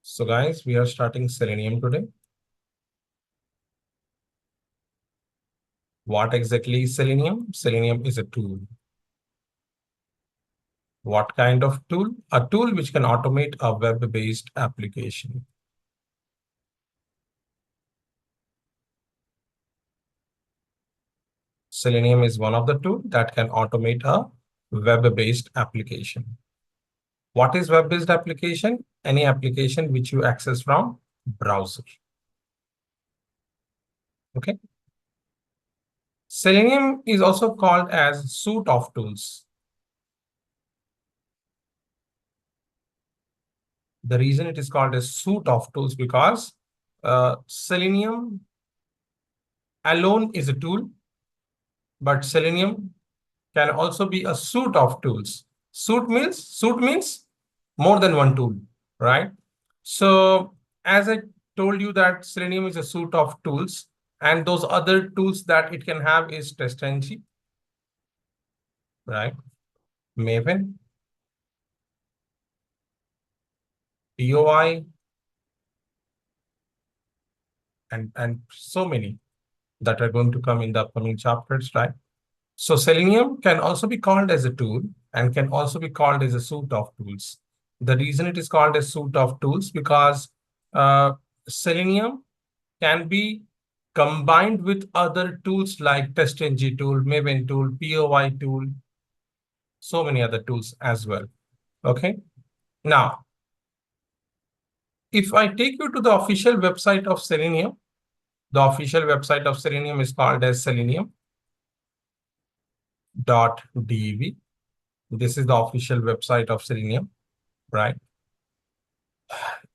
So guys, we are starting Selenium today. What exactly is Selenium? Selenium is a tool. What kind of tool? A tool which can automate a web-based application. Selenium is one of the tools that can automate a web-based application. What is web-based application? Any application which you access from browser. Okay. Selenium is also called as suite of tools. The reason it is called a suite of tools because Selenium alone is a tool, but Selenium can also be a suite of tools. Suite means more than one tool, right? So as I told you that Selenium is a suite of tools, and those other tools that it can have is TestNG, right? Maven, POI, and so many that are going to come in the upcoming chapters, right? So Selenium can also be called as a tool and can also be called as a suite of tools. The reason it is called a suite of tools because Selenium can be combined with other tools like TestNG tool, Maven tool, POI tool, so many other tools as well. Okay. Now, if I take you to the official website of Selenium, the official website of Selenium is called as selenium.dev. This is the official website of Selenium, right?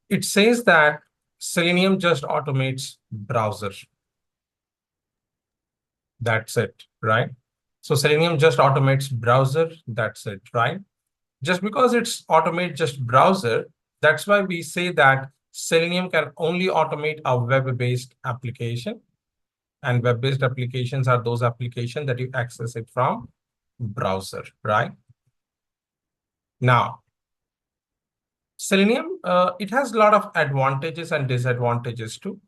It says that Selenium just automates browser. That's it, right? So Selenium just automates browser. That's it, right? Just because it's automate just browser, that's why we say that Selenium can only automate a web-based application. And web-based applications are those applications that you access it from browser, right? Now, Selenium, it has a lot of advantages and disadvantages too.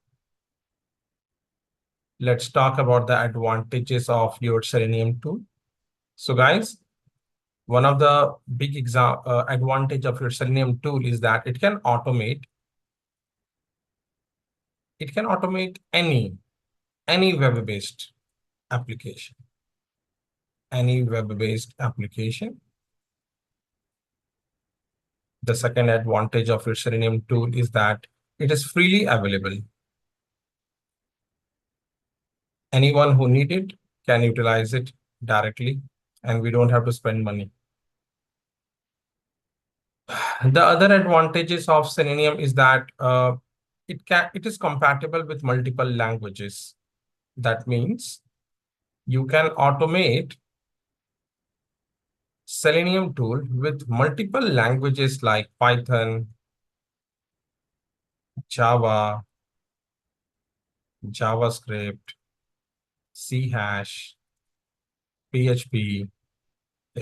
Let's talk about the advantages of your Selenium tool. So guys, one of the big advantage of your Selenium tool is that it can automate any web-based application. Any web-based application. The second advantage of your Selenium tool is that it is freely available. Anyone who needs it can utilize it directly, and we don't have to spend money. The other advantages of Selenium is that it is compatible with multiple languages. That means you can automate Selenium tool with multiple languages like Python, Java, JavaScript, C#, PHP,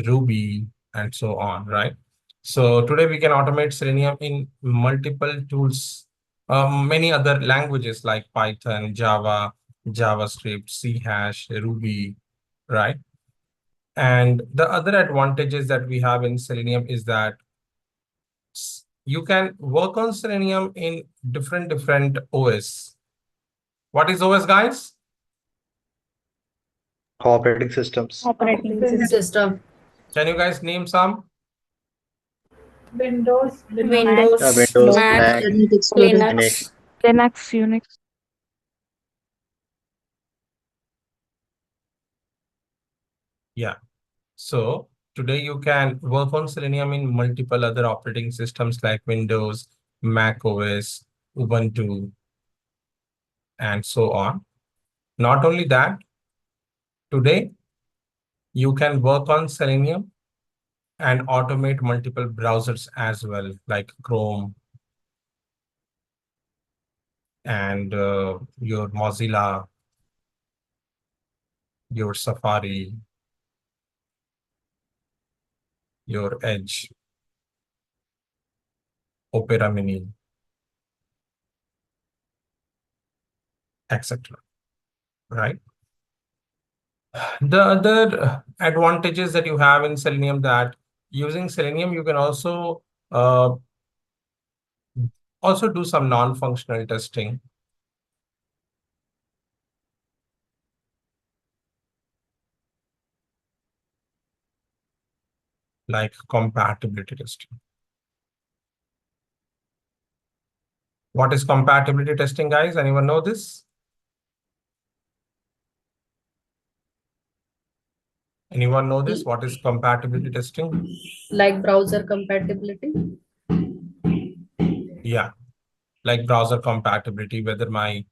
Ruby, and so on, right? So today we can automate Selenium in multiple tools, many other languages like Python, Java, JavaScript, C#, Ruby, right? And the other advantages that we have in Selenium is that you can work on Selenium in different OS. What is OS, guys? Operating systems. Operating system. Can you guys name some? Windows, Windows, Mac, Mac, Linux, Linux. Unix. Yeah. So today you can work on Selenium in multiple other operating systems like Windows, Mac OS, Ubuntu, and so on. Not only that, today you can work on Selenium and automate multiple browsers as well, like Chrome and your Mozilla, your Safari, your Edge, Opera Mini, etc. Right? The other advantages that you have in Selenium, that using Selenium, you can also do some non-functional testing. Like compatibility testing. What is compatibility testing, guys? Anyone know this? Anyone know this? What is compatibility testing? Like browser compatibility. Yeah, like browser compatibility, whether my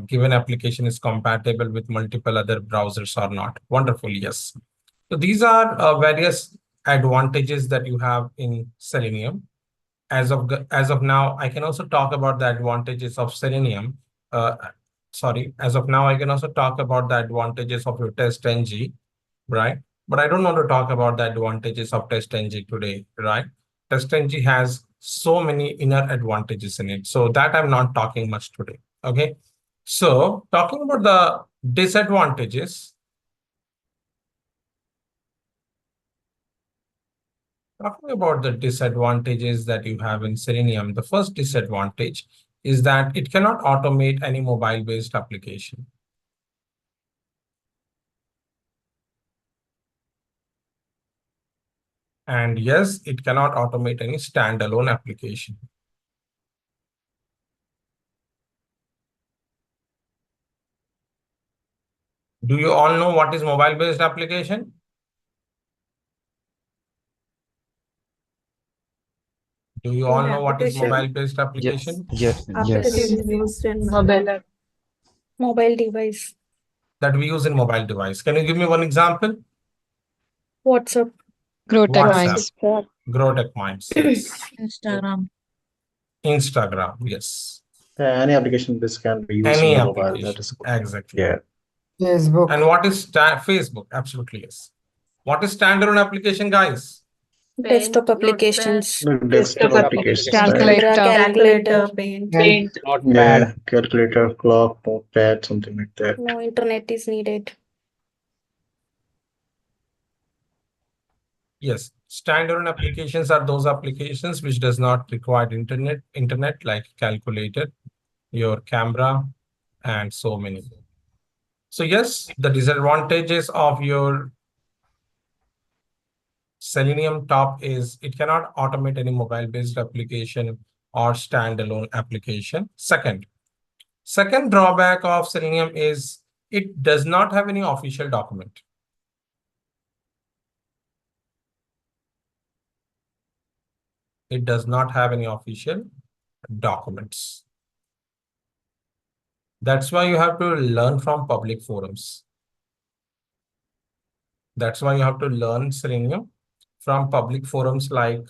given application is compatible with multiple other browsers or not. Wonderful, yes. So these are various advantages that you have in Selenium. As of now, I can also talk about the advantages of Selenium. As of now, I can also talk about the advantages of your TestNG, right? But I don't want to talk about the advantages of TestNG today, right? TestNG has so many inner advantages in it, so that I'm not talking much today. Okay, so talking about the disadvantages. Talking about the disadvantages that you have in Selenium, the first disadvantage is that it cannot automate any mobile-based application. And yes, it cannot automate any standalone application. Do you all know what is mobile-based application? Do you all know what is mobile-based application? Yes. Application used in mobile device. That we use in mobile device. Can you give me one example? WhatsApp. WhatsApp. Grow Tech Minds, yes. Instagram. Instagram, yes. Any application this can be used Any in mobile. application, That is good. exactly. Yeah. Facebook. And what is Facebook? Absolutely, yes. What is standalone application, guys? Desktop applications. Desktop applications. Calculator. Calculator, Paint. Yeah, calculator, clock, notepad, something like that. No internet is needed. Yes, standalone applications are those applications which does not require internet like calculator, your camera, and so many. So yes, the disadvantages of your Selenium top is it cannot automate any mobile-based application or standalone application. Second drawback of Selenium is it does not have any official document. It does not have any official documents. That's why you have to learn from public forums. That's why you have to learn Selenium from public forums like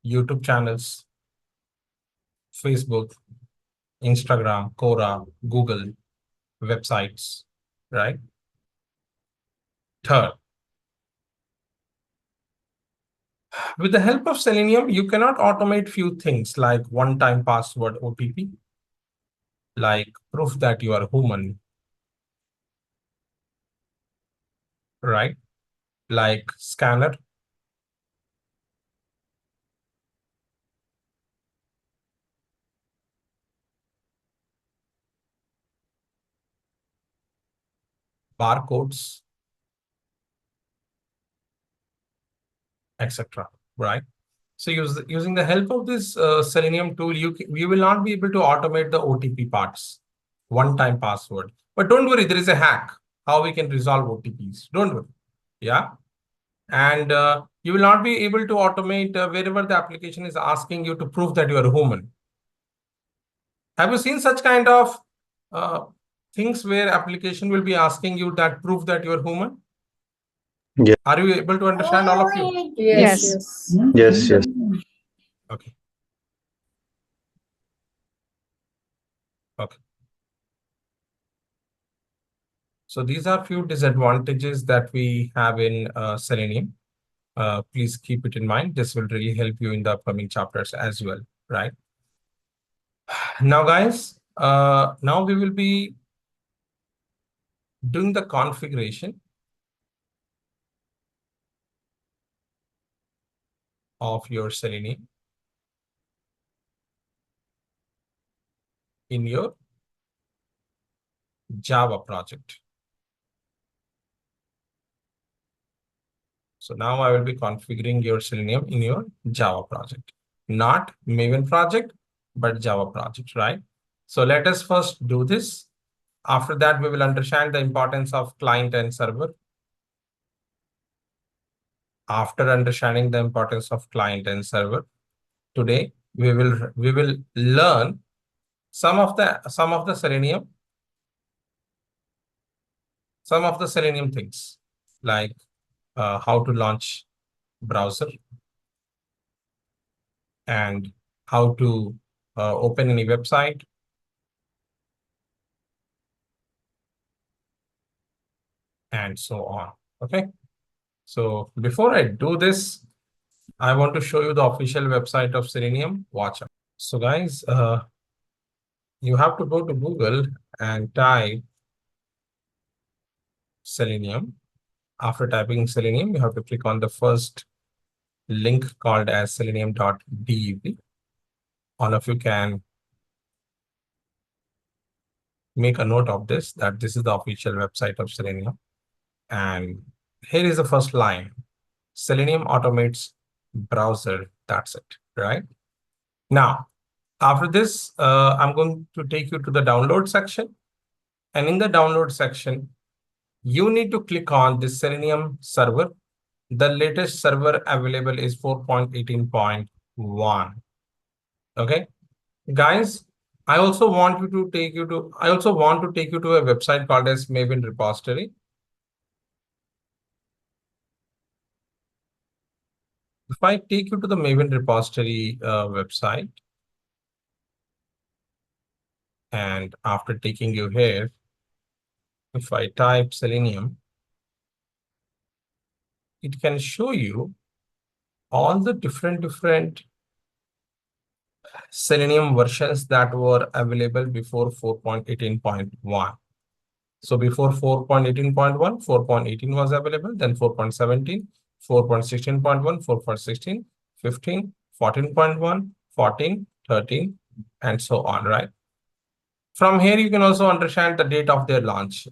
YouTube channels, Facebook, Instagram, Quora, Google, websites, right? Third, with the help of Selenium, you cannot automate few things like one-time password OTP, like proof that you are human, right? Like scanner, barcodes, etc. Right? So using the help of this Selenium tool, you will not be able to automate the OTP parts, one-time password. But don't worry, there is a hack how we can resolve OTPs. Don't worry. Yeah. And you will not be able to automate wherever the application is asking you to prove that you are human. Have you seen such kind of things where application will be asking you that proof that you are human? Yeah. Are you able to understand all of you? Yes. Yes. Okay. Okay. So these are few disadvantages that we have in Selenium. Please keep it in mind. This will really help you in the upcoming chapters as well, right? Now, guys, Now we will be doing the configuration of your Selenium in your Java project. So now I will be configuring your Selenium in your Java project, not Maven project, but Java project, right? So let us first do this. After that, we will understand the importance of client and server. After understanding the importance of client and server, today we will learn some of the Selenium things, like how to launch browser and how to open any website, and so on. Okay. So before I do this, I want to show you the official website of Selenium. Watch out. So guys, you have to go to Google and type Selenium. After typing Selenium, you have to click on the first link called as selenium.dev. All of you can make a note of this, that this is the official website of Selenium. And here is the first line. Selenium automates browser. That's it, right? Now, after this, I'm going to take you to the download section. And in the download section, you need to click on this Selenium server. The latest server available is 4.18.1. Okay, guys, I also want to take you to a website called as Maven repository. If I take you to the Maven repository website, and after taking you here, if I type Selenium, it can show you all the different Selenium versions that were available before 4.18.1. So before 4.18.1, 4.18 was available, then 4.17, 4.16.1, 4.16, 15, 14.1, 14, 13, and so on, right? From here, you can also understand the date of their launch.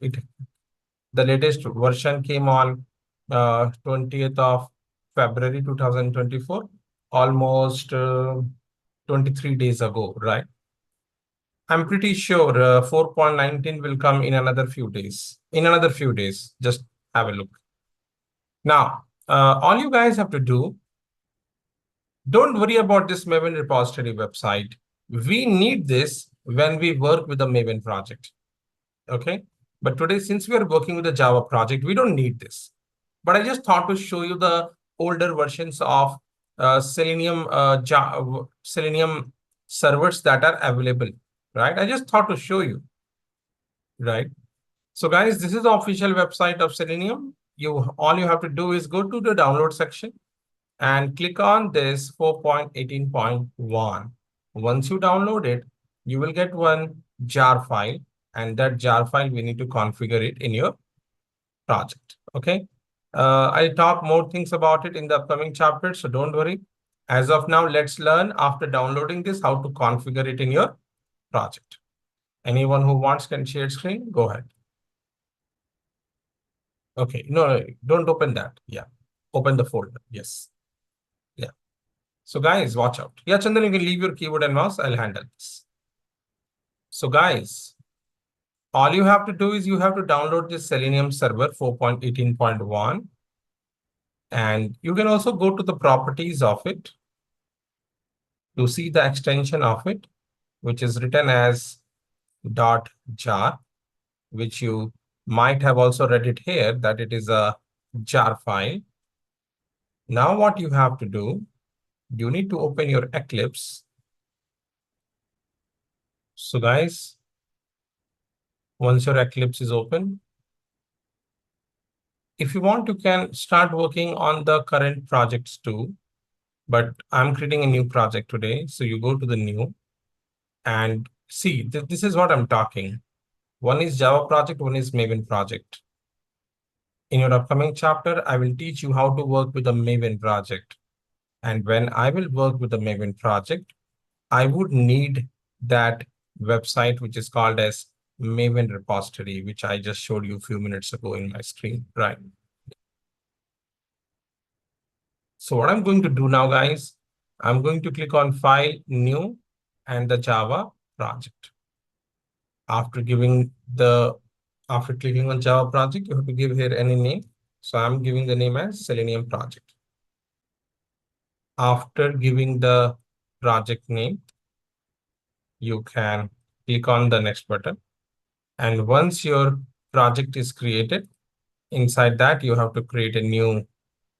The latest version came on 20th of February 2024, almost 23 days ago, right? I'm pretty sure 4.19 will come in another few days. Just have a look. Now, all you guys have to do, don't worry about this Maven repository website. We need this when we work with the Maven project. Okay. But today, since we are working with the Java project, we don't need this. But I just thought to show you the older versions of Selenium servers that are available, right? I just thought to show you, right? So guys, this is the official website of Selenium. All you have to do is go to the download section and click on this 4.18.1. Once you download it, you will get one jar file, and that jar file we need to configure it in your project. Okay. I'll talk more things about it in the upcoming chapter, so don't worry. As of now, let's learn after downloading this how to configure it in your project. Anyone who wants can share screen. Go ahead. Okay, no, don't open that. Yeah, open the folder. Yes. Yeah. So guys, watch out. Yeah, Chandan, you can leave your keyboard and mouse. I'll handle this. So guys, all you have to do is you have to download this Selenium server 4.18.1. And you can also go to the properties of it to see the extension of it, which is written as .jar, which you might have also read it here, that it is a jar file. Now what you have to do, you need to open your Eclipse. So guys, once your Eclipse is open, if you want, you can start working on the current projects too. But I'm creating a new project today. So you go to the new, and See, this is what I'm talking. One is Java project, one is Maven project. In your upcoming chapter, I will teach you how to work with a Maven project. And when I will work with the Maven project, I would need that website, which is called as Maven repository, which I just showed you a few minutes ago in my screen, right? So what I'm going to do now, guys, I'm going to click on File, New, and the Java project. After clicking on Java project, you have to give here any name. So I'm giving the name as Selenium project. After giving the project name, you can click on the next button. And once your project is created, inside that you have to create a new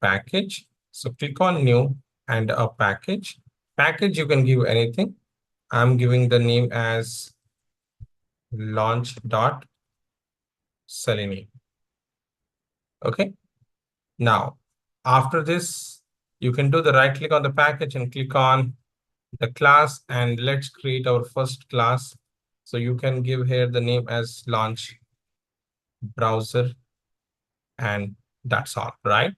package. So click on new and a package. Package, you can give anything. I'm giving the name as launch.selenium. Okay. Now, after this, you can do the right click on the package and click on the class, and let's create our first class. So you can give here the name as launch browser, and that's all, right?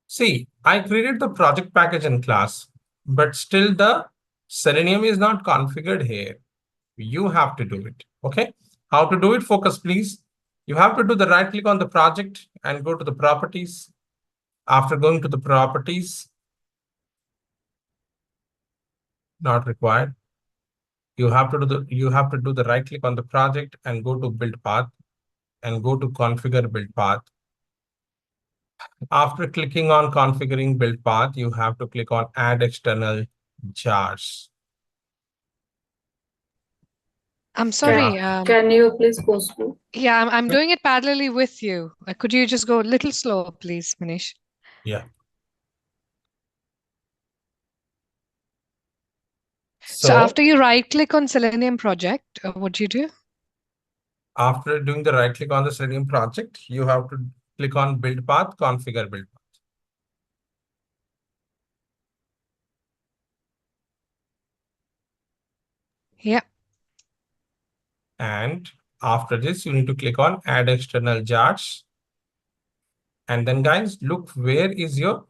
See, I created the project package and class, but still the Selenium is not configured here. You have to do it, okay? How to do it? Focus, please. You have to do the right click on the project and go to the properties. After going to the properties, not required. You have to do the right click on the project and go to build path and go to configure build path. After clicking on configuring build path, you have to click on add external jars. I'm sorry. Can you please go slow? Yeah, I'm doing it parallelly with you. Could you just go a little slower, please, Manish? Yeah. So after you right click on Selenium project, what do you do? After doing the right click on the Selenium project, you have to click on build path, configure build path. Yeah. And after this, you need to click on add external jars. And then guys, look, where is your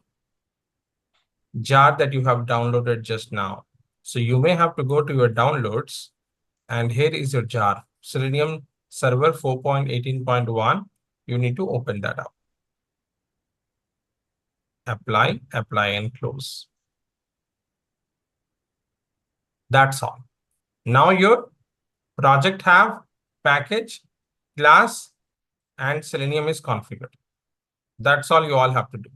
jar that you have downloaded just now? So you may have to go to your downloads, and here is your jar, Selenium server 4.18.1. You need to open that up. Apply, and close. That's all. Now your project have package, class, and Selenium is configured. That's all you all have to do.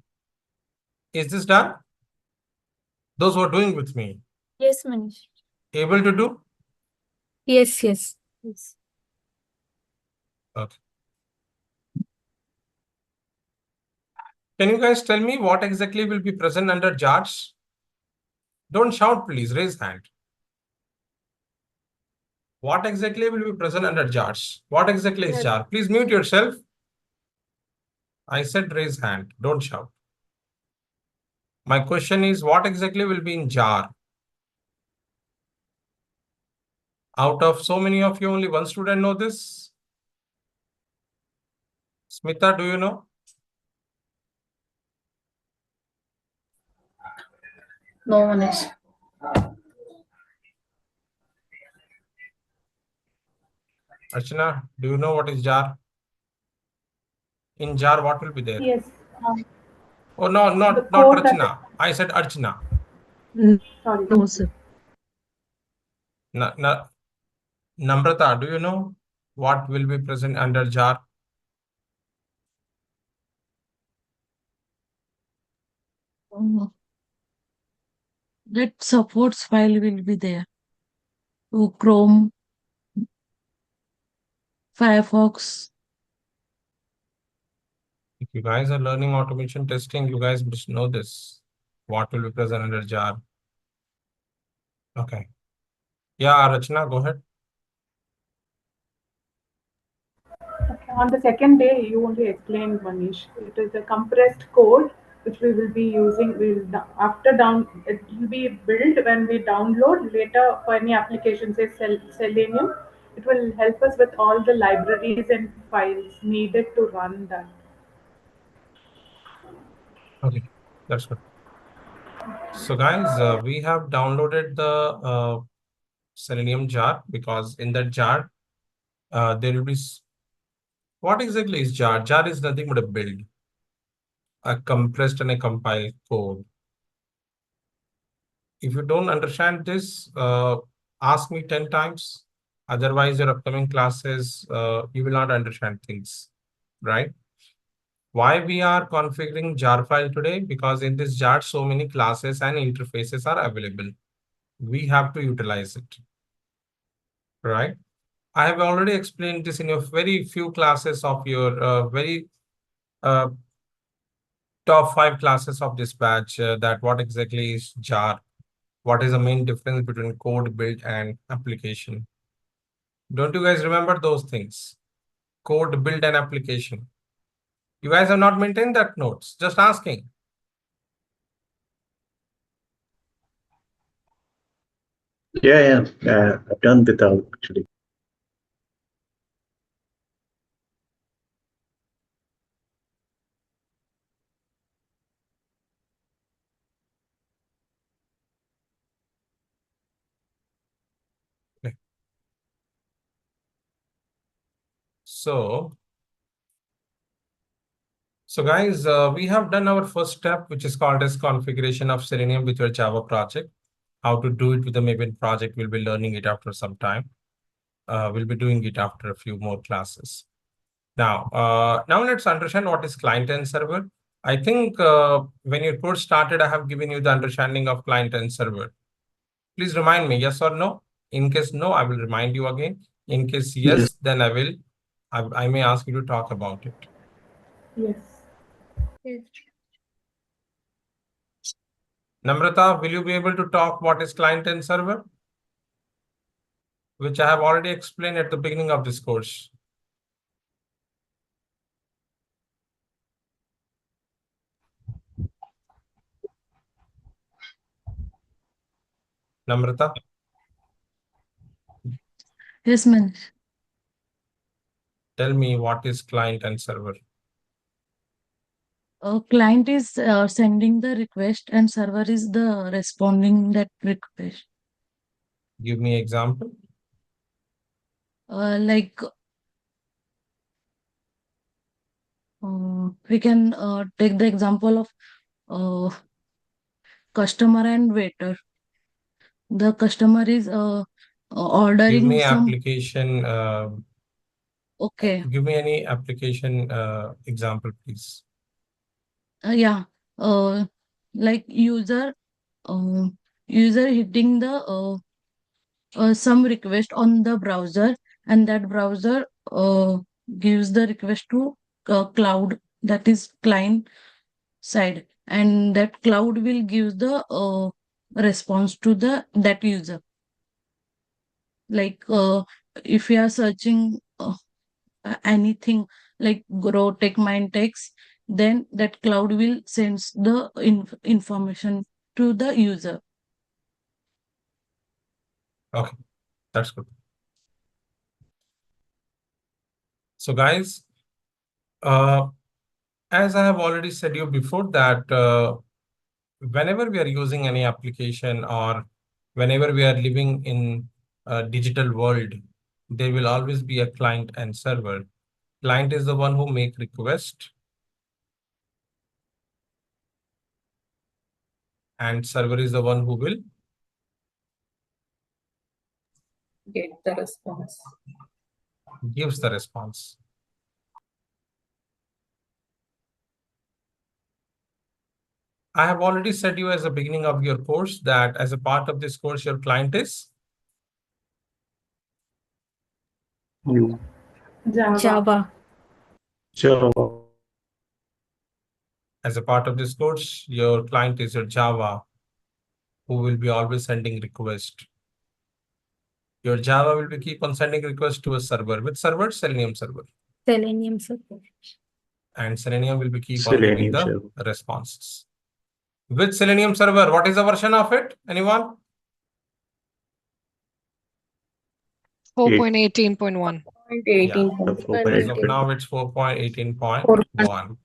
Is this done? Those who are doing with me, Yes, Manish. able to do? Yes. Okay. Can you guys tell me what exactly will be present under jars? Don't shout, please. Raise hand. What exactly will be present under jars? What exactly is jar? Please mute yourself. I said raise hand. Don't shout. My question is, what exactly will be in jar? Out of so many of you, only one student know this. Smita, do you know? No, Manish. Archana, do you know what is jar? In jar, what will be there? Yes. Oh, no, not code that- Archana. I said Archana. Sorry. No, sir. Namrata, do you know what will be present under jar? That supports file will be there. So Chrome, Firefox. If you guys are learning automation testing, you guys must know this. What will be present under jar? Okay. Yeah, Rachna, go ahead. Okay. On the second day, you only explained, Manish. It is a compressed code which we will be using. It will be built when we download later for any application, say Selenium. It will help us with all the libraries and files needed to run that. Okay, that's good. So guys, we have downloaded the Selenium jar, because in that jar, there will be what exactly is jar? Jar is nothing but a build, a compressed and a compiled code. If you don't understand this, ask me 10 times. Otherwise, your upcoming classes, you will not understand things, right? Why we are configuring jar file today? Because in this jar, so many classes and interfaces are available. We have to utilize it, right? I have already explained this in your very few classes of your very uh, top 5 classes of this batch, that what exactly is jar, what is the main difference between code build and application. Don't you guys remember those things? Code build and application. You guys have not maintained that notes, just asking. Yeah. I've done without actually. Okay. So guys, we have done our first step, which is called as configuration of Selenium with your Java project. How to do it with the Maven project, we'll be learning it after some time. We'll be doing it after a few more classes. Now let's understand what is client and server. I think when your course started, I have given you the understanding of client and server. Please remind me, yes or no? In case no, I will remind you again. In case Yes. yes, then I may ask you to talk about it. Yes. Yes. Namrata, will you be able to talk what is client and server? Which I have already explained at the beginning of this course. Namrata, Yes, Manish. tell me what is client and server. Client is sending the request and server is the responding that request. Give me example. Like we can take the example of customer and waiter. The customer is Give ordering me some. application. Okay. Give me any application example, please. Yeah. Like uh, user hitting the some request on the browser, and that browser gives the request to cloud, that is client side, and that cloud will give the response to the that user. Like if you are searching anything like grow tech mind text, then that cloud will sends the information to the user. Okay, that's good. So guys, as I have already said you before that whenever we are using any application or whenever we are living in a digital world, there will always be a client and server. Client is the one who make request and server is the one who will Get the response. gives the response. I have already said you as the beginning of your course that as a part of this course, your client is You. Java. Java. as a part of this course, your client is your Java, who will be always sending request. Your Java will be keep on sending request to a server. Which server? Selenium server. Selenium server. and Selenium will be keep on giving Selenium the server. responses. With Selenium server, what is the version of it? Anyone? 4.18.1. Yeah. 18.1. As of now, it's 4.18.1.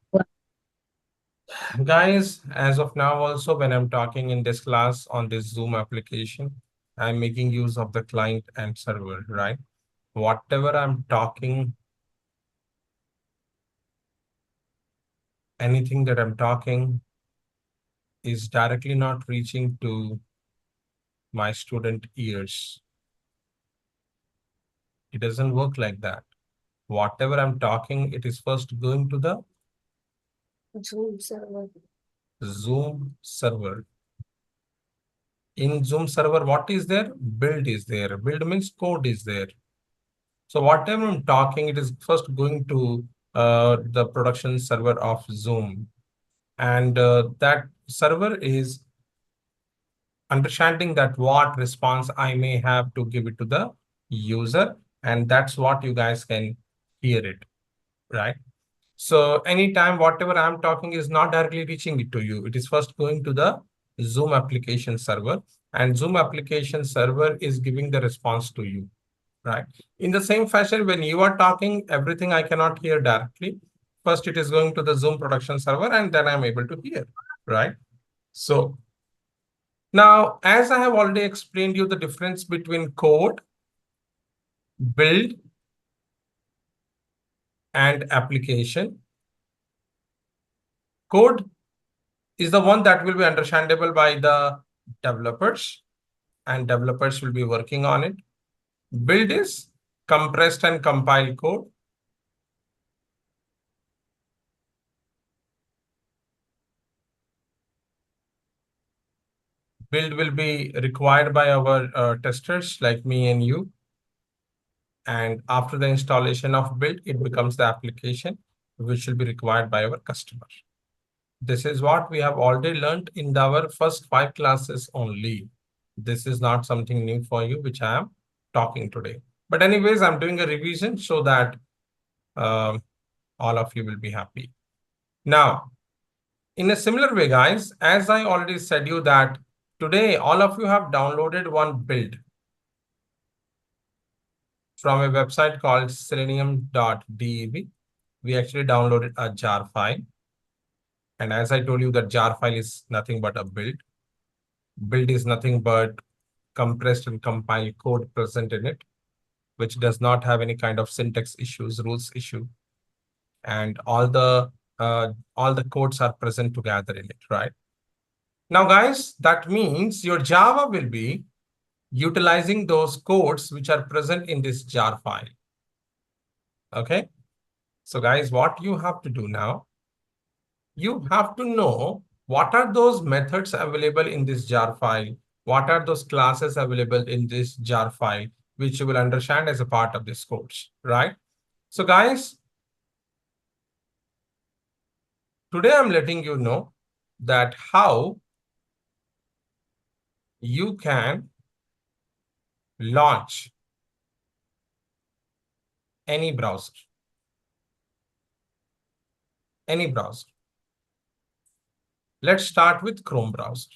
Guys, as of now, also when I'm talking in this class on this Zoom application, I'm making use of the client and server, right? Whatever I'm talking, anything that I'm talking is directly not reaching to my student ears. It doesn't work like that. Whatever I'm talking, it is first going to the Zoom server. Zoom server. In Zoom server, what is there? Build is there. Build means code is there. So whatever I'm talking, it is first going to the production server of Zoom. And that server is understanding that what response I may have to give it to the user. And that's what you guys can hear it, right? So anytime whatever I'm talking is not directly reaching it to you, it is first going to the Zoom application server, and Zoom application server is giving the response to you, right? In the same fashion, when you are talking, everything I cannot hear directly. First, it is going to the Zoom production server, and then I'm able to hear, right? So now, as I have already explained you the difference between code, build, and application. Code is the one that will be understandable by the developers, and developers will be working on it. Build is compressed and compiled code. Build will be required by our testers like me and you. And after the installation of build, it becomes the application which will be required by our customer. This is what we have already learned in our first 5 classes only. This is not something new for you, which I am talking today. But anyways, I'm doing a revision so that all of you will be happy. Now, in a similar way, guys, as I already said you that today, all of you have downloaded one build from a website called selenium.dev. We actually downloaded a jar file. And as I told you, that jar file is nothing but a build. Build is nothing but compressed and compiled code present in it, which does not have any kind of syntax issues, rules issue. And all the codes are present together in it, right? Now, guys, that means your Java will be utilizing those codes which are present in this jar file. Okay. So, guys, what you have to do now, you have to know what are those methods available in this jar file, what are those classes available in this jar file, which you will understand as a part of this course, right? So, guys, today I'm letting you know that how you can launch any browser. Any browser. Let's start with Chrome browser.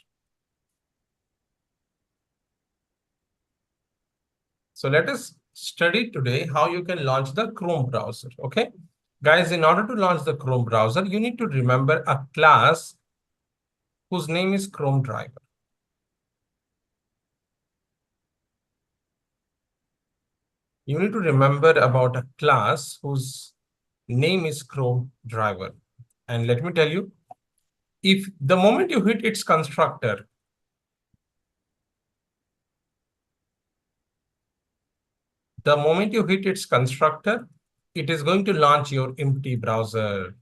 So let us study today how you can launch the Chrome browser, okay? Guys, in order to launch the Chrome browser, you need to remember a class whose name is Chrome driver. You need to remember about a class whose name is Chrome driver. And let me tell you, if the moment you hit its constructor, it is going to launch your empty browser.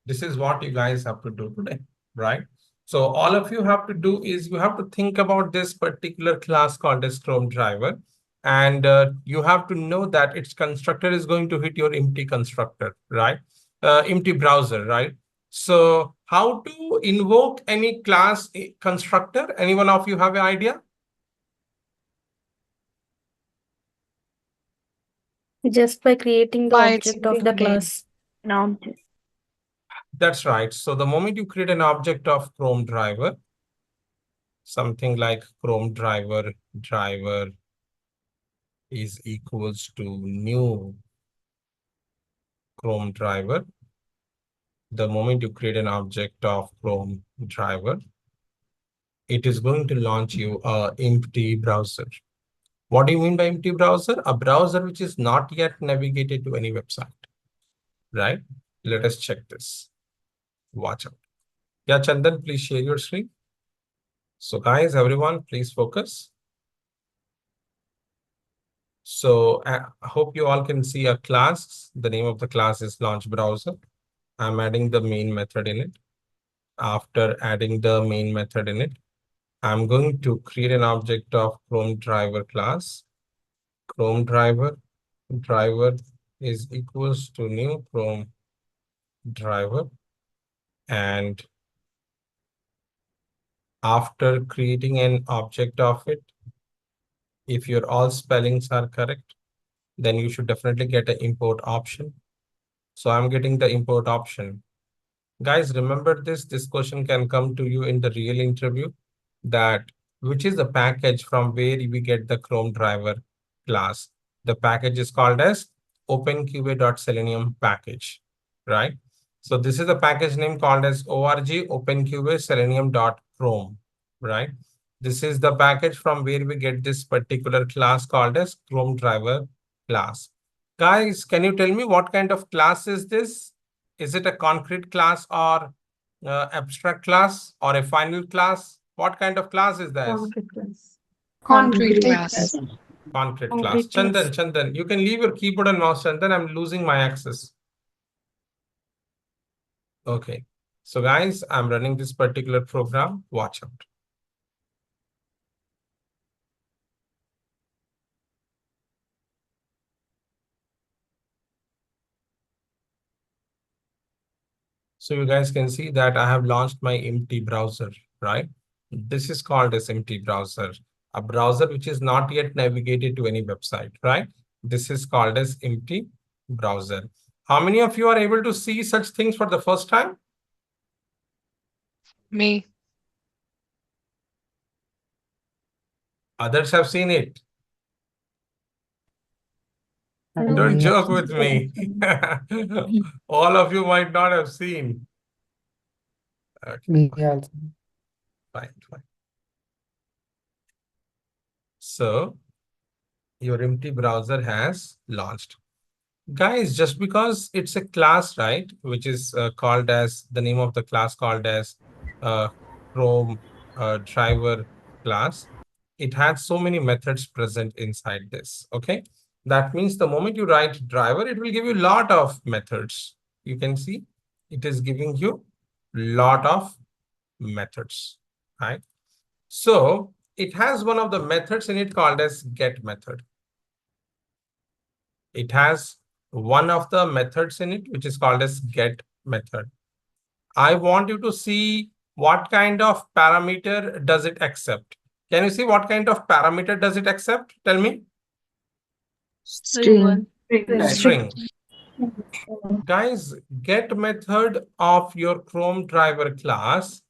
This is what you guys have to do today, right? So all of you have to do is you have to think about this particular class called as Chrome driver. And you have to know that its constructor is going to hit your empty constructor, right? Empty browser, right? So how to invoke any class constructor? Any one of you have an idea? Just by creating the By its object of the name. class. That's right. So the moment you create an object of Chrome driver, something like Chrome driver is equals to new Chrome driver. The moment you create an object of Chrome driver, it is going to launch you a empty browser. What do you mean by empty browser? A browser which is not yet navigated to any website, right? Let us check this. Watch out. Yeah, Chandan, please share your screen. So guys, everyone, please focus. So I hope you all can see a class. The name of the class is launch browser. I'm adding the main method in it. After adding the main method in it, I'm going to create an object of Chrome driver class. Chrome driver is equals to new Chrome driver. And after creating an object of it, if your all spellings are correct, then you should definitely get an import option. So I'm getting the import option. Guys, remember this question can come to you in the real interview, that which is the package from where we get the Chrome driver class. The package is called as openqa.selenium package, right? So this is the package name called as org openqa selenium.chrome, right? This is the package from where we get this particular class called as Chrome driver class. Guys, can you tell me what kind of class is this? Is it a concrete class or abstract class or a final class? What kind of class is this? Concrete class. Concrete class. Concrete class. Chandan, you can leave your keyboard and mouse, Chandan. I'm losing my access. Okay. So guys, I'm running this particular program. Watch out. So you guys can see that I have launched my empty browser, right? This is called as empty browser, a browser which is not yet navigated to any website, right? This is called as empty browser. How many of you are able to see such things for the first time? Me. Others have seen it. No. Don't joke with me. All of you might not have seen. Okay, fine. So your empty browser has launched. Guys, just because it's a class, right, which is called as the name of the class called as Chrome driver class, it has so many methods present inside this. Okay, that means the moment you write driver, it will give you a lot of methods. You can see it is giving you lot of methods, right? So it has one of the methods in it called as get method. It has one of the methods in it, which is called as get method. I want you to see what kind of parameter does it accept. Can you see what kind of parameter does it accept? Tell me. String. String. Guys, get method of your Chrome driver class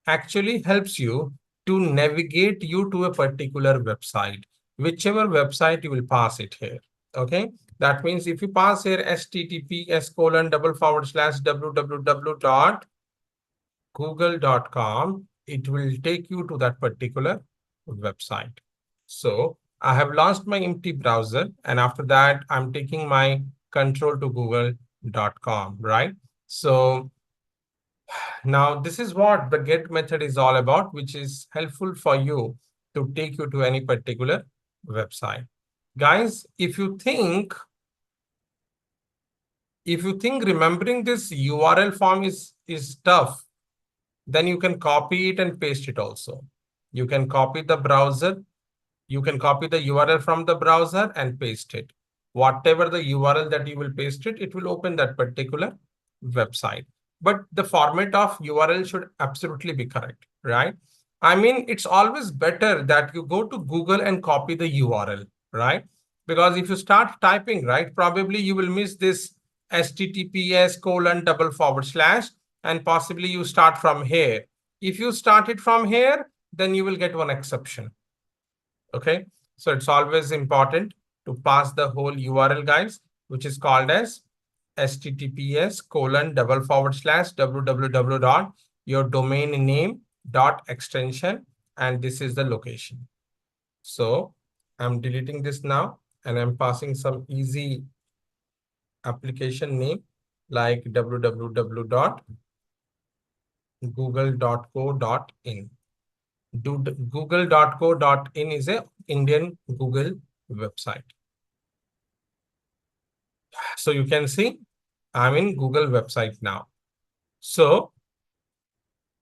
actually helps you to navigate you to a particular website, whichever website you will pass it here. Okay, that means if you pass here https://www.google.com, it will take you to that particular website. So I have launched my empty browser, and after that I'm taking my control to google.com, right? So now this is what the get method is all about, which is helpful for you to take you to any particular website. Guys, if you think remembering this URL form is tough, then you can copy it and paste it also. You can copy the browser, you can copy the URL from the browser and paste it. Whatever the URL that you will paste it, it will open that particular website. But the format of URL should absolutely be correct, right? I mean, it's always better that you go to Google and copy the URL, right? because if you start typing, right, probably you will miss this https:// and possibly you start from here. If you start it from here, then you will get one exception. Okay, so it's always important to pass the whole URL, guys, which is called as https:// your domain name .extension, and this is the location. So I'm deleting this now, and I'm passing some easy application name like www.google.co.in. Google.co.in is a Indian Google website. So you can see I'm in Google website now. So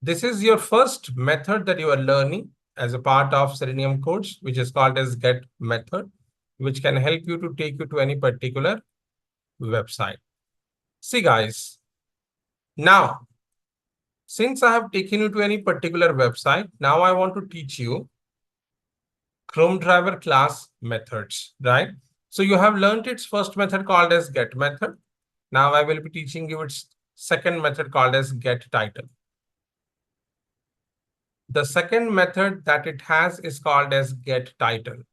this is your first method that you are learning as a part of Selenium course, which is called as get method, which can help you to take you to any particular website. See, guys, now, since I have taken you to any particular website, now I want to teach you Chrome driver class methods, right? So you have learned its first method called as get method. Now I will be teaching you its second method called as get title. The second method that it has is called as get title.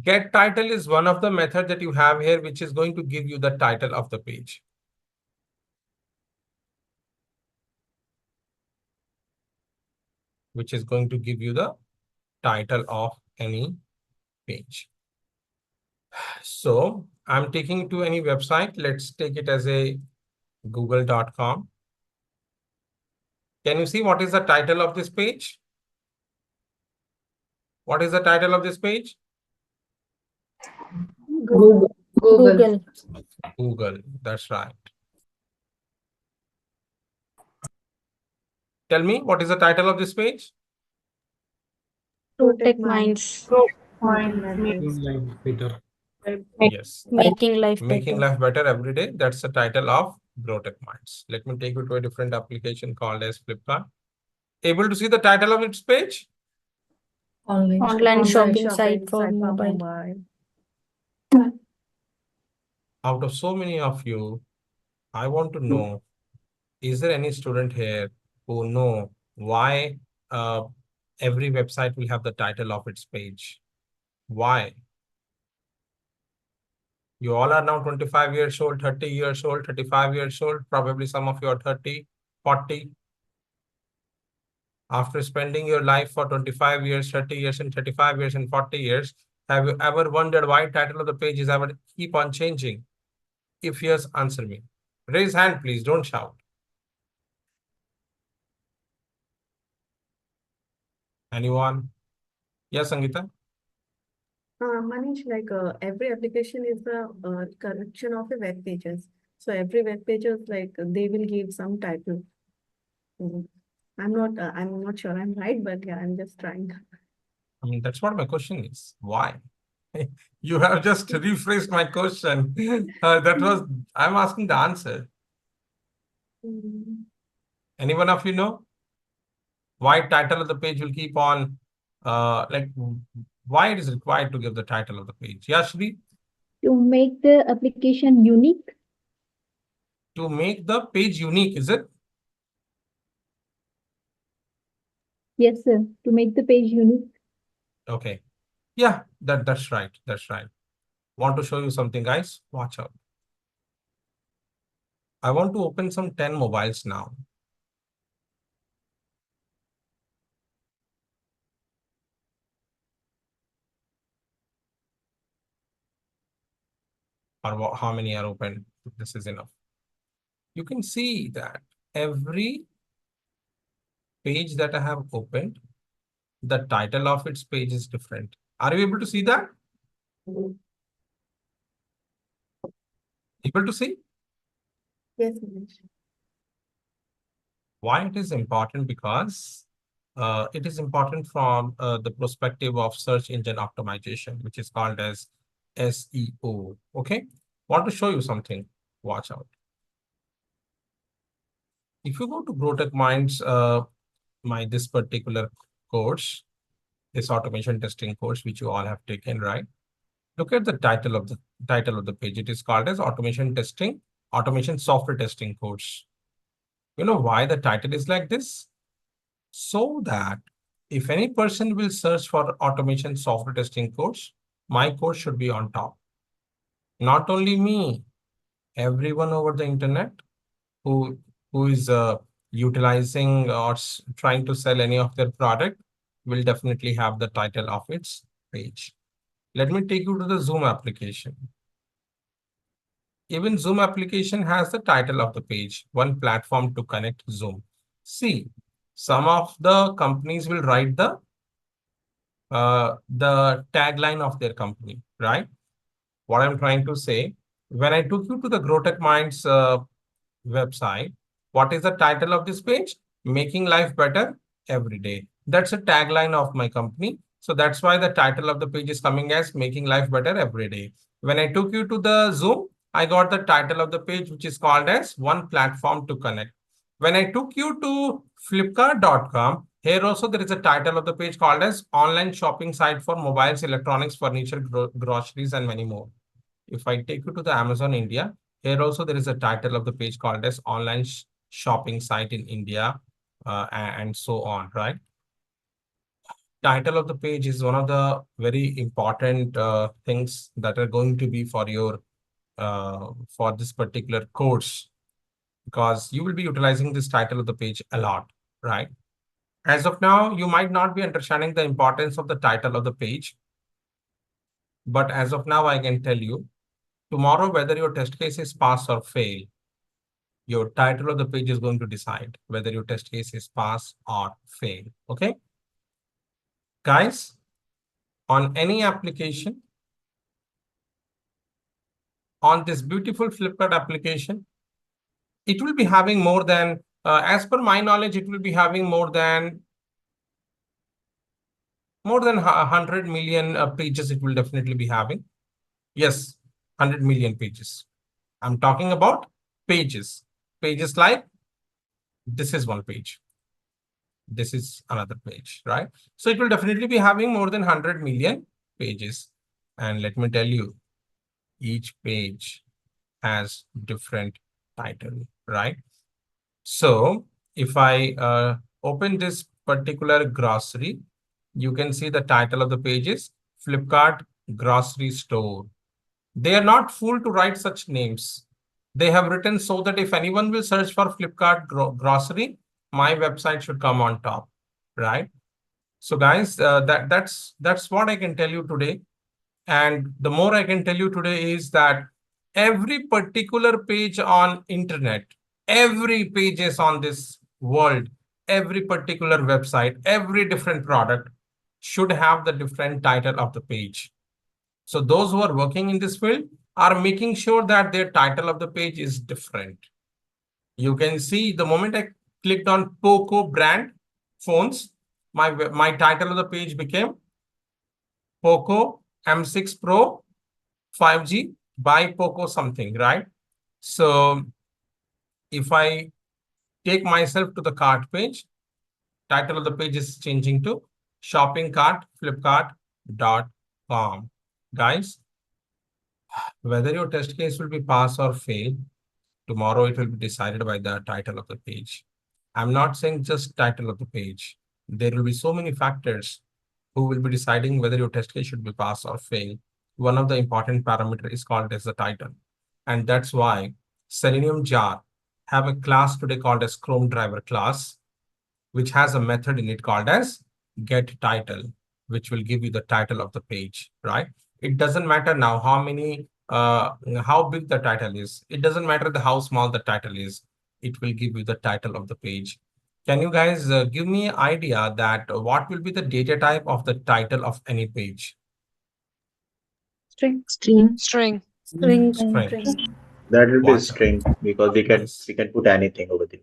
Get title is one of the methods that you have here, which is going to give you the title of the page. Which is going to give you the title of any page. So I'm taking it to any website. Let's take it as a google.com. Can you see what is the title of this page? What is the title of this page? Google. Google. Google, that's right. Tell me, what is the title of this page? Protect minds. Yes. Making life Making better. life better every day. That's the title of Growtech Minds. Let me take you to a different application called as Flipkart. Able to see the title of its page? Online shopping site for mobile. Out of so many of you, I want to know, is there any student here who know why every website will have the title of its page? Why? You all are now 25 years old, 30 years old, 35 years old. Probably some of you are 30, 40. After spending your life for 25 years, 30 years, and 35 years, and 40 years, have you ever wondered why title of the page is ever keep on changing? If yes, answer me. Raise hand, please. Don't shout. Anyone? Yes, Sangeeta? Manish, every application is a collection of a web pages. So every web pages, they will give some title. I'm not sure I'm right, but yeah, I'm just trying. I mean, that's what my question is. Why? You have just rephrased my question. I'm asking the answer. Any one of you know? Why title of the page will keep on, why it is required to give the title of the page? Yeah, Shri? To make the application unique. To make the page unique, is it? Yes, sir. To make the page unique. Okay. Yeah, that's right. That's right. Want to show you something, guys? Watch out. I want to open some 10 mobiles now. Or how many are open? This is enough. You can see that every page that I have opened, the title of its page is different. Are you able to see that? Able to see? Yes, Manish. Why it is important? Because it is important from the perspective of search engine optimization, which is called as SEO. Okay, want to show you something. Watch out. If you go to Growtech Minds, this particular course, this automation testing course, which you all have taken, right? Look at the title of the page. It is called as automation software testing course. You know why the title is like this? So that if any person will search for automation software testing course, my course should be on top. Not only me, everyone over the internet who is utilizing or trying to sell any of their product will definitely have the title of its page. Let me take you to the Zoom application. Even Zoom application has the title of the page, one platform to connect Zoom. See, some of the companies will write the tagline of their company, right? What I'm trying to say, when I took you to the Growtech Minds website, what is the title of this page? Making life better every day. That's a tagline of my company. So that's why the title of the page is coming as Making Life Better Every Day. When I took you to the Zoom, I got the title of the page, which is called as One Platform to Connect. When I took you to flipkart.com, here also there is a title of the page called as Online Shopping Site for Mobiles, Electronics, Furniture, Groceries, and many more. If I take you to the Amazon India, here also there is a title of the page called as Online Shopping Site in India, and so on, right? Title of the page is one of the very important things that are going to be for your for this particular course, because you will be utilizing this title of the page a lot, right? As of now, you might not be understanding the importance of the title of the page, but as of now, I can tell you, tomorrow, whether your test case is pass or fail, your title of the page is going to decide whether your test case is pass or fail. Okay, guys, on any application, on this beautiful Flipkart application, it will be having more than, as per my knowledge, it will be having more than 100 million pages. It will definitely be having. Yes, 100 million pages. I'm talking about pages. Pages like this is one page. This is another page, right? So it will definitely be having more than 100 million pages. And let me tell you, each page has different title, right? So if I open this particular grocery, you can see the title of the page is Flipkart Grocery Store. They are not fool to write such names. They have written so that if anyone will search for Flipkart grocery, my website should come on top, right? So guys, that's what I can tell you today. And the more I can tell you today is that every particular page on internet, every pages on this world, every particular website, every different product should have the different title of the page. So those who are working in this field are making sure that their title of the page is different. You can see the moment I clicked on Poco brand phones, my title of the page became Poco M6 Pro 5G by Poco something, right? So if I take myself to the cart page, title of the page is changing to shopping cart flipkart.com. Guys, whether your test case will be pass or fail, tomorrow it will be decided by the title of the page. I'm not saying just title of the page. There will be so many factors who will be deciding whether your test case should be pass or fail. One of the important parameter is called as the title. And that's why Selenium jar have a class today called as Chrome driver class, which has a method in it called as get title, which will give you the title of the page, right? It doesn't matter now how big the title is. It doesn't matter how small the title is. It will give you the title of the page. Can you guys give me an idea that what will be the data type of the title of any page? String. String. String. String. That will be What? string because we can Yes. put anything over there.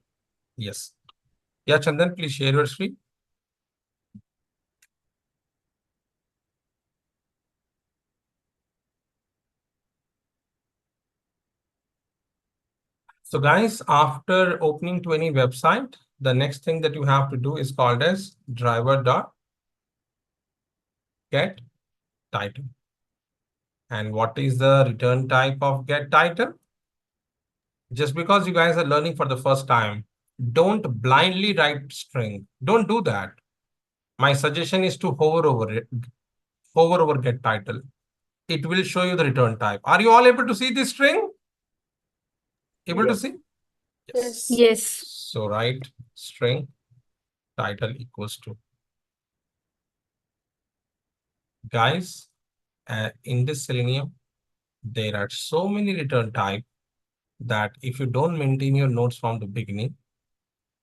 Yes. Yeah, Chandan, please share your screen. So guys, after opening to any website, the next thing that you have to do is called as driver.get title. And what is the return type of get title? Just because you guys are learning for the first time, don't blindly write string. Don't do that. My suggestion is to hover over it, hover over get title. It will show you the return type. Are you all able to see this string? Able to Yes. see? Yes. So write string title equals to. Guys, in this Selenium, there are so many return type that if you don't maintain your nodes from the beginning,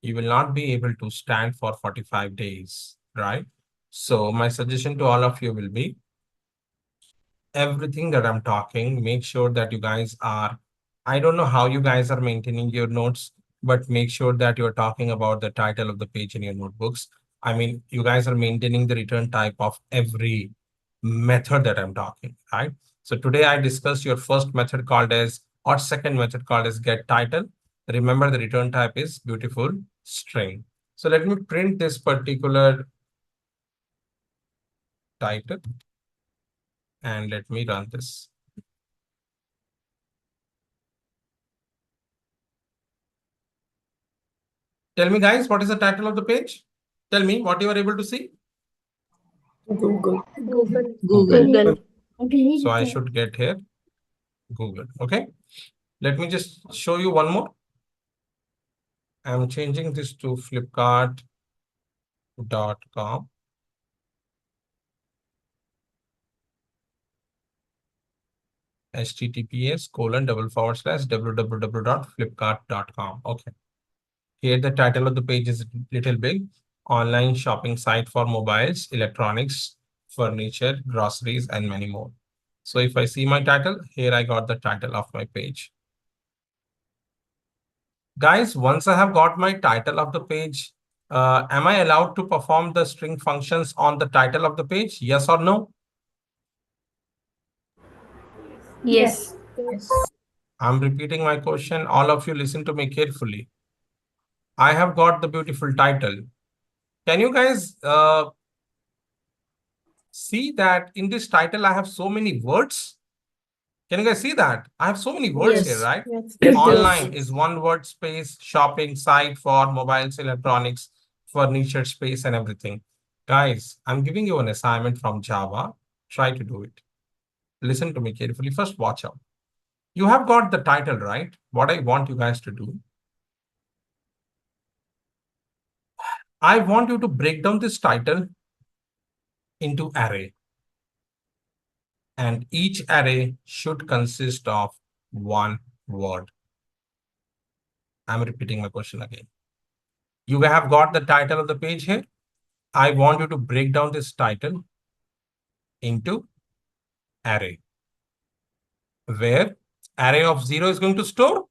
you will not be able to stand for 45 days, right? So my suggestion to all of you will be everything that I'm talking, make sure that you guys are, I don't know how you guys are maintaining your notes, but make sure that you're talking about the title of the page in your notebooks. I mean, you guys are maintaining the return type of every method that I'm talking, right? So today I discussed your first method called as, or second method called as get title. Remember the return type is beautiful string. So let me print this particular title and let me run this. Tell me guys, what is the title of the page? Tell me what you are able to see. Google. Google. So I should get here Google. Okay. Let me just show you one more. I'm changing this to flipkart.com. https://www.flipkart.com. Okay. Here the title of the page is a little big. Online shopping site for mobiles, electronics, furniture, groceries, and many more. So if I see my title, here I got the title of my page. Guys, once I have got my title of the page, am I allowed to perform the string functions on the title of the page? Yes or no? Yes. I'm repeating my question. All of you listen to me carefully. I have got the beautiful title. Can you guys see that in this title, I have so many words? Can you guys see that? I have so many words here, right? Yes, Online is one word space, shopping site for mobiles, electronics, furniture space, and everything. Guys, I'm giving you an assignment from Java. Try to do it. Listen to me carefully. First, watch out. You have got the title, right? What I want you guys to do, I want you to break down this title into array. And each array should consist of one word. I'm repeating my question again. You have got the title of the page here. I want you to break down this title into array, where array of 0 is going to store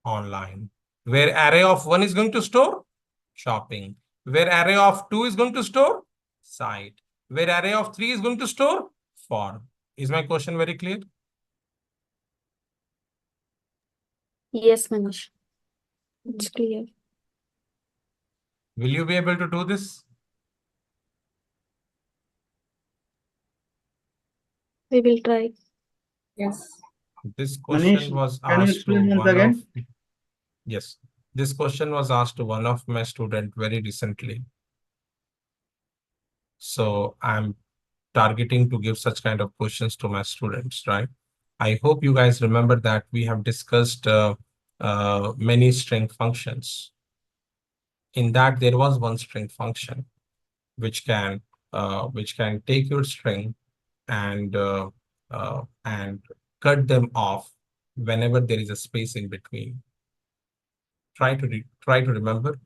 online, where array of 1 is going to store shopping, where array of 2 is going to store site, where array of 3 is going to store for. Is my question very clear? Yes, Manish. It's clear. Will you be able to do this? We will try. Yes. This question Manish, was can you asked to explain once one of, again? yes, this question was asked to one of my students very recently. So I'm targeting to give such kind of questions to my students, right? I hope you guys remember that we have discussed many string functions. In that, there was one string function which can take your string and cut them off whenever there is a space in between. Try to remember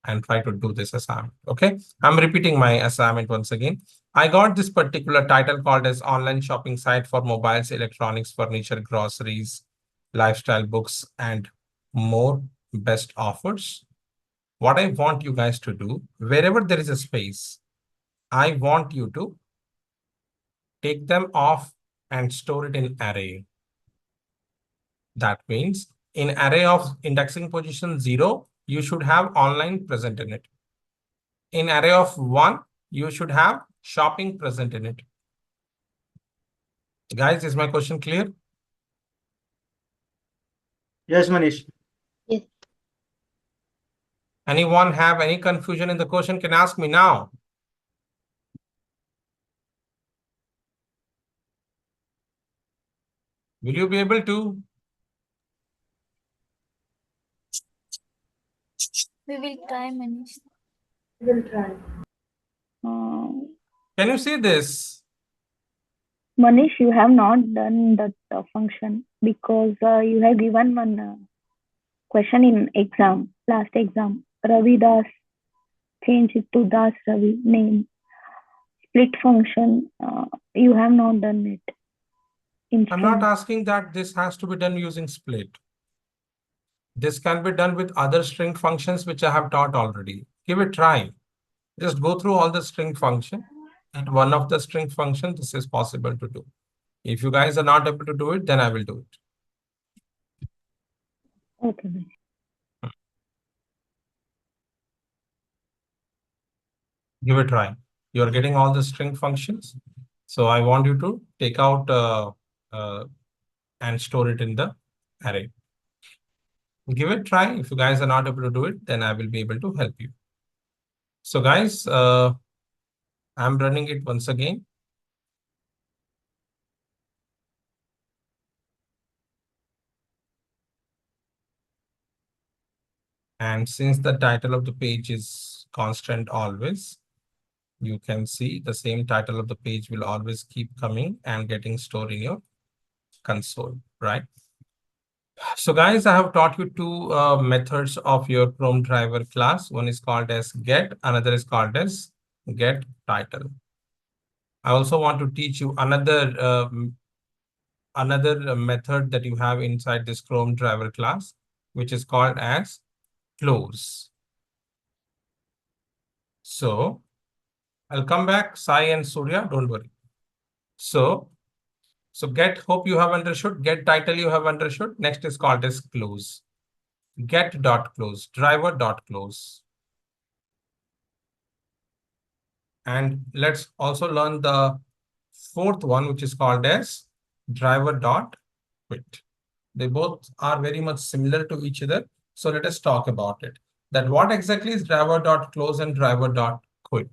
and try to do this assignment. Okay, I'm repeating my assignment once again. I got this particular title called as online shopping site for mobiles, electronics, furniture, groceries, lifestyle books, and more best offers. What I want you guys to do, wherever there is a space, I want you to take them off and store it in array. That means in array of indexing position 0, you should have online present in it. In array of 1, you should have shopping present in it. Guys, is my question clear? Yes, Manish. Yes. Anyone have any confusion in the question can ask me now. Will you be able to? We will try, Manish. We'll try. Can you see this? Manish, you have not done that function because you have given one question in exam, last exam. Ravi Das, change it to Das Ravi name. Split function, you have not done it. I'm not asking that this has to be done using split. This can be done with other string functions which I have taught already. Give it a try. Just go through all the string function, and one of the string function, this is possible to do. If you guys are not able to do it, then I will do it. Okay. Give it a try. You're getting all the string functions. So I want you to take out and store it in the array. Give it a try. If you guys are not able to do it, then I will be able to help you. So guys, I'm running it once again. And since the title of the page is constant always, you can see the same title of the page will always keep coming and getting stored in your console, right? So guys, I have taught you two methods of your Chrome driver class. One is called as get, another is called as get title. I also want to teach you another method that you have inside this Chrome driver class, which is called as close. So I'll come back, Sai and Surya, don't worry. So get, hope you have understood. Get title you have understood. Next is called as close. Get dot close, driver dot close. And let's also learn the fourth one, which is called as driver dot quit. They both are very much similar to each other. So let us talk about it. That what exactly is driver dot close and driver dot quit?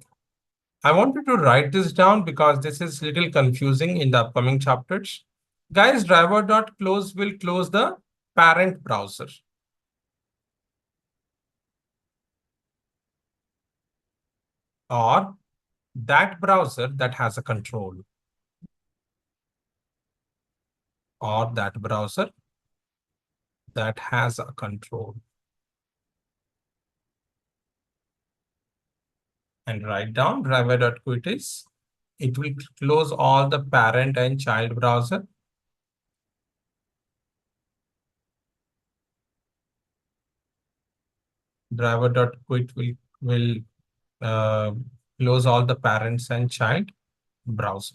I want you to write this down because this is little confusing in the upcoming chapters. Guys, driver dot close will close the parent browser. Or that browser that has a control. Or that browser that has a control. And write down driver.quit is, it will close all the parent and child browser. Driver.quit will close all the parents and child browser.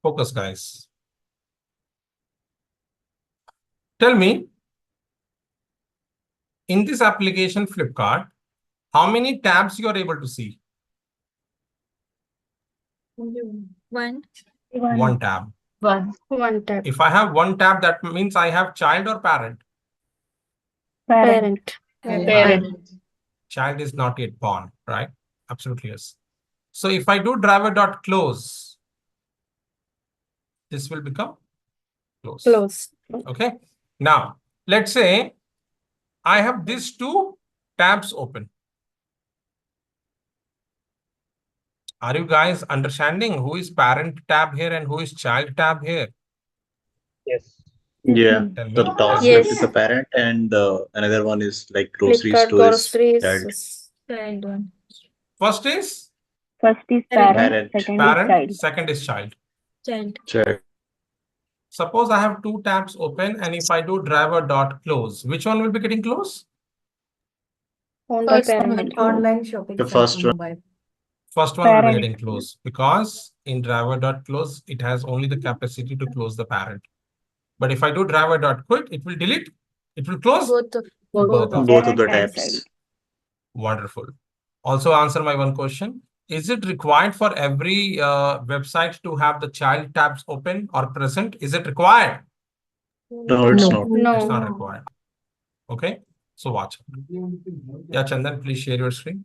Focus, guys. Tell me, in this application Flipkart, how many tabs you are able to see? One. One tab. One tab. If I have one tab, that means I have child or parent? Parent. Child is not yet born, right? Absolutely yes. So if I do driver.close, this will become close. Close. Okay. Now, let's say I have these two tabs open. Are you guys understanding who is parent tab here and who is child tab here? Yes. Yeah. Tell me. The top Yes. left is the parent, and another one is like grocery Flipkart store is groceries. child. Child one. First is First is Parent. second is parent, child. second is child. Child. Suppose I have two tabs open, and if I do driver.close, which one will be getting close? Only First parent one. will close. Online shopping The site first on one. mobile. First one will be Parent. getting close because in driver.close, it has only the capacity to close the parent. But if I do driver.quit, it will delete, it will close Both of both of Both of them. the Cancelled. tabs. Wonderful. Also answer my one question. Is it required for every website to have the child tabs open or present? Is it required? No, it's not. It's not required. Okay. So watch. Yeah, Chandan, please share your screen.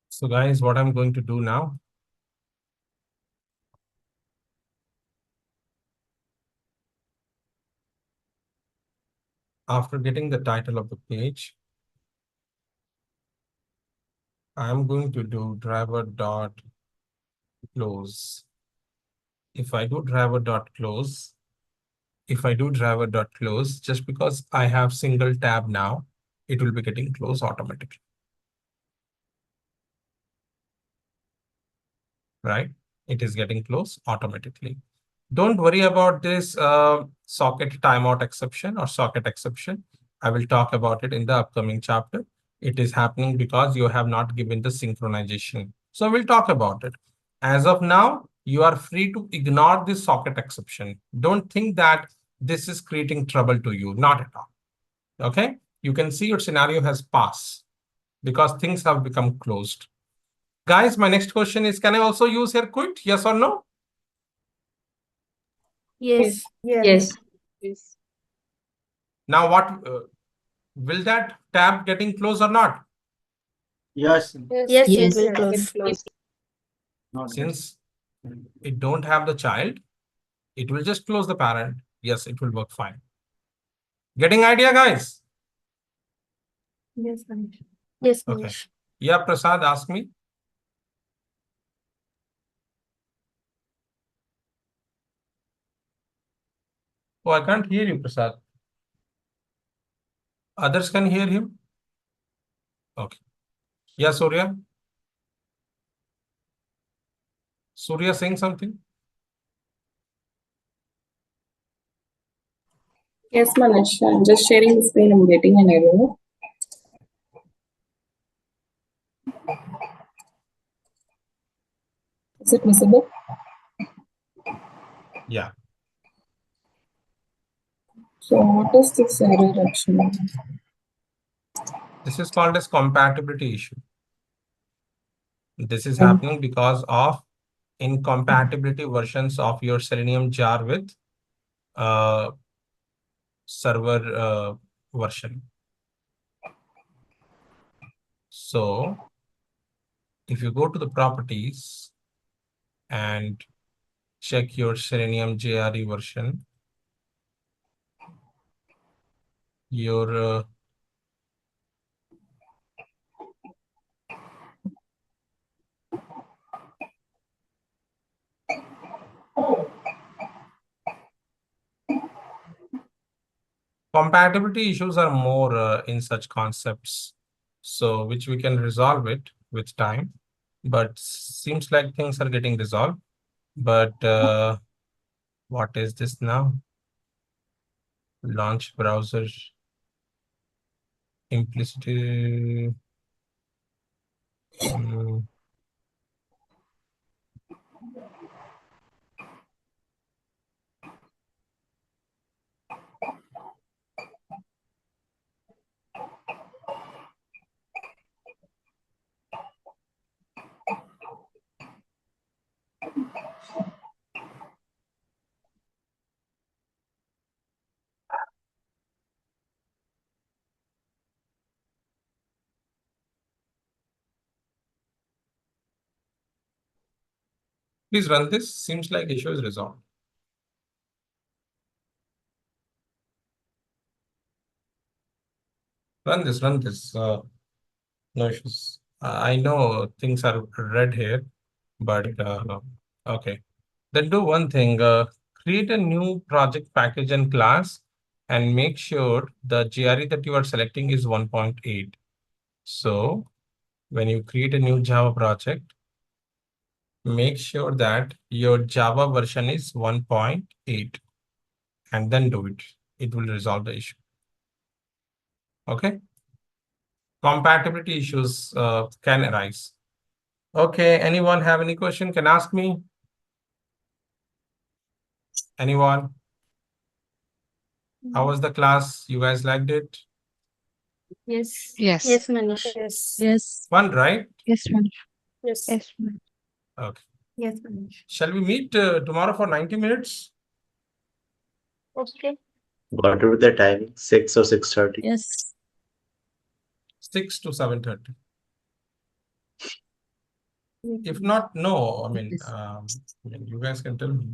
So guys, what I'm going to do now, after getting the title of the page, I'm going to do driver.close. If I do driver.close, just because I have single tab now, it will be getting closed automatically. Right? It is getting closed automatically. Don't worry about this socket timeout exception or socket exception. I will talk about it in the upcoming chapter. It is happening because you have not given the synchronization. So we'll talk about it. As of now, you are free to ignore this socket exception. Don't think that this is creating trouble to you. Not at all. Okay? You can see your scenario has passed because things have become closed. Guys, my next question is, can I also use here quit? Yes or no? yes. Yes. Now what, will that tab getting closed or not? Yes. Yes, Yes. it will close. Since it don't have the child, it will just close the parent. Yes, it will work fine. Getting idea, guys? Yes, Manish. Yes, Okay. Manish. Yeah, Prasad, ask me. Oh, I can't hear you, Prasad. Others can hear him? Okay. Yeah, Surya? Surya saying something? Yes, Manish. I'm just sharing the screen. I'm getting an error. Is it visible? Yeah. So what is this error actually? This is called as compatibility issue. This is Hmm. happening because of incompatibility versions of your Selenium jar with server version. So if you go to the properties and check your Selenium JRE version, your compatibility issues are more in such concepts, so which we can resolve it with time, but seems like things are getting resolved. But what is this now? Launch browser implicitly. Please run this. Seems like issue is resolved. Run this, run this. No issues. I know things are red here, but okay. Then do one thing, create a new project package and class and make sure the GRE that you are selecting is 1.8. So when you create a new Java project, make sure that your Java version is 1.8 and then do it. It will resolve the issue. Okay. compatibility issues can arise. Okay, anyone have any question can ask me? Anyone? How was the class? You guys liked it? Yes. Yes. Yes, Manish. Yes. Fun, right? Yes, Manish. Yes. Yes, Manish. Okay. Yes, Manish. Shall we meet tomorrow for 90 minutes? Okay. What will be the timing? 6 or 6:30? Yes. 6 to 7:30. If not, no. I mean, you guys can tell me.